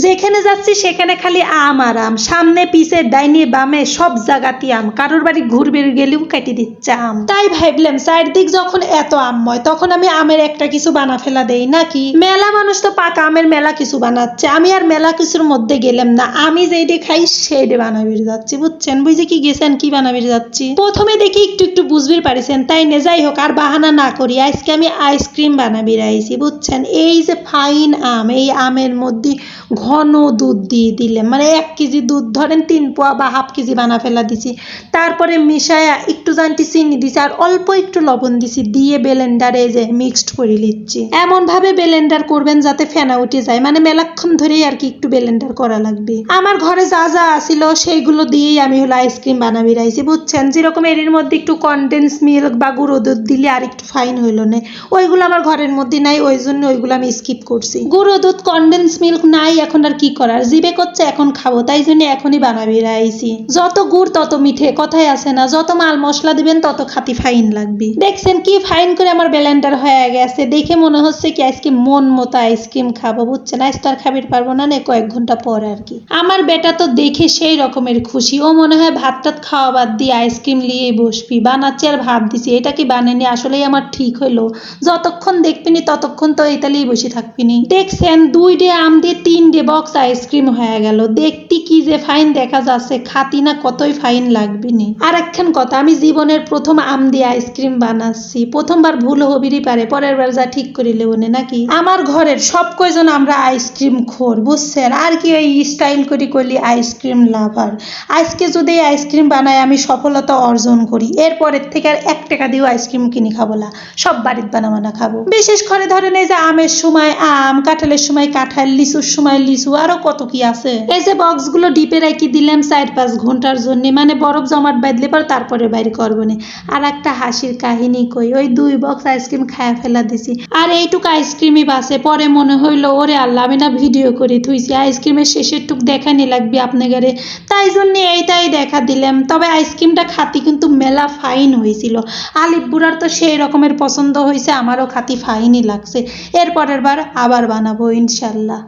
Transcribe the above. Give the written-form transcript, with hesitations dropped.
যেখানে যাচ্ছি সেখানে খালি আম আর আম, সামনে পিছে ডাইনে বামে সব জায়গাতেই আম, কারোর বাড়ি ঘুরবে গেলেও কেটে দিচ্ছে আম। তাই ভাবলাম চারদিক যখন এত আমময় তখন আমি আমের একটা কিছু বানা ফেলা দেই নাকি। মেলা মানুষ তো পাকা আমের মেলা কিছু বানাচ্ছে, আমি আর মেলা কিছুর মধ্যে গেলাম না, আমি যেইটা খাই সেইটা বানাবির যাচ্ছি, বুঝছেন? বুঝে কি গেছেন কি বানাবির যাচ্ছি। প্রথমে দেখি একটু একটু বুঝবির পারিছেন, তাই না? যাই হোক, আর বাহানা না করি, আজকে আমি আইসক্রিম বানাবির আইছি, বুঝছেন? এই যে ফাইন আম, এই আমের মধ্যে ঘন দুধ দিয়ে দিলাম, মানে 1 কেজি দুধ ধরেন 3 পোয়া বা হাফ কেজি বানা ফেলা দিছি, তারপরে মিশায়া একটু জানটি চিনি দিছি আর অল্প একটু লবণ দিছি, দিয়ে ব্লেন্ডারে যে মিক্সড করে নিচ্ছি। এমন ভাবে ব্লেন্ডার করবেন যাতে ফেনা উঠে যায়, মানে মেলাক্ষণ ধরেই আর কি একটু ব্লেন্ডার করা লাগবে। আমার ঘরে যা যা আসিল সেইগুলো দিয়েই আমি হলো আইসক্রিম বানাবি রাইছি, বুঝছেন? যেরকম এর মধ্যে একটু কনডেন্স মিল্ক বা গুঁড়ো দুধ দিলে আর একটু ফাইন হইলো না, ওইগুলো আমার ঘরের মধ্যে নাই, ওই জন্য ওইগুলো আমি স্কিপ করছি। গুঁড়ো দুধ কনডেন্স মিল্ক নাই, এখন আর কি করার, জিভে করছে এখন খাবো, তাই জন্য এখনই বানাবি রাইছি। যত গুড় তত মিঠে, কথাই আছে না, যত মাল মশলা দিবেন তত খাতি ফাইন লাগবে। দেখছেন কি ফাইন করে আমার ব্লেন্ডার হয়ে গেছে, দেখে মনে হচ্ছে কি আজকে মন মতো আইসক্রিম খাবো, বুঝছেন? আজ তো আর খাবির পারবো না, কয়েক ঘন্টা পর আর কি। আমার বেটা তো দেখে সেই রকমের খুশি, ও মনে হয় ভাত টাত খাওয়া বাদ দিয়ে আইসক্রিম নিয়ে বসবি, বানাচ্ছি আর ভাব দিছি, এটা কি বানানি আসলেই আমার ঠিক হইলো? যতক্ষণ দেখবিনি ততক্ষণ তো এইতালেই বসে থাকবিনি। দেখছেন 2 আম দিয়ে 3 বক্স আইসক্রিম হয়ে গেল, দেখতে কি যে ফাইন দেখা যাচ্ছে, খাতি না কতই ফাইন লাগবিনি। আর একখান কথা, আমি জীবনের প্রথম আম দিয়ে আইসক্রিম বানাচ্ছি, প্রথমবার ভুল হবিরই পারে, পরের বার যা ঠিক করে লেবনে নাকি। আমার ঘরের সব কয়জন আমরা আইসক্রিম খোর, বুঝছেন? আর কি এই স্টাইল করে করলি আইসক্রিম লাভার। আজকে যদি আইসক্রিম বানাই আমি সফলতা অর্জন করি, এরপরের থেকে আর 1 টাকা দিয়েও আইসক্রিম কিনে খাবো না, সব বাড়িতে বানাবানা খাবো। বিশেষ করে ধরেন এই যে আমের সময় আম, কাঁঠালের সময় কাঁঠাল, লিচুর সময় লিচু, আরো কত কি আছে। এই যে বক্সগুলো ডিপে রাখি দিলাম 4-5 ঘন্টার জন্য, মানে বরফ জমাট বাঁধলে পর তারপরে বাইরে করবো না। আর একটা হাসির কাহিনী কই, ওই 2 বক্স আইসক্রিম খায়া ফেলা দিছি, আর এইটুক আইসক্রিমই বাসে। পরে মনে হইলো ওরে আল্লাহ, আমি না ভিডিও করে থুইছি, আইসক্রিমের শেষের টুক দেখানি লাগবে আপনাদের, তাই জন্য এইটাই দেখা দিলাম। তবে আইসক্রিমটা খাতি কিন্তু মেলা ফাইন হয়েছিল, আলিফ বুড়ার তো সেই রকমের পছন্দ হয়েছে, আমারও খাতি ফাইনই লাগছে। এরপরের বার আবার বানাবো ইনশাল্লাহ।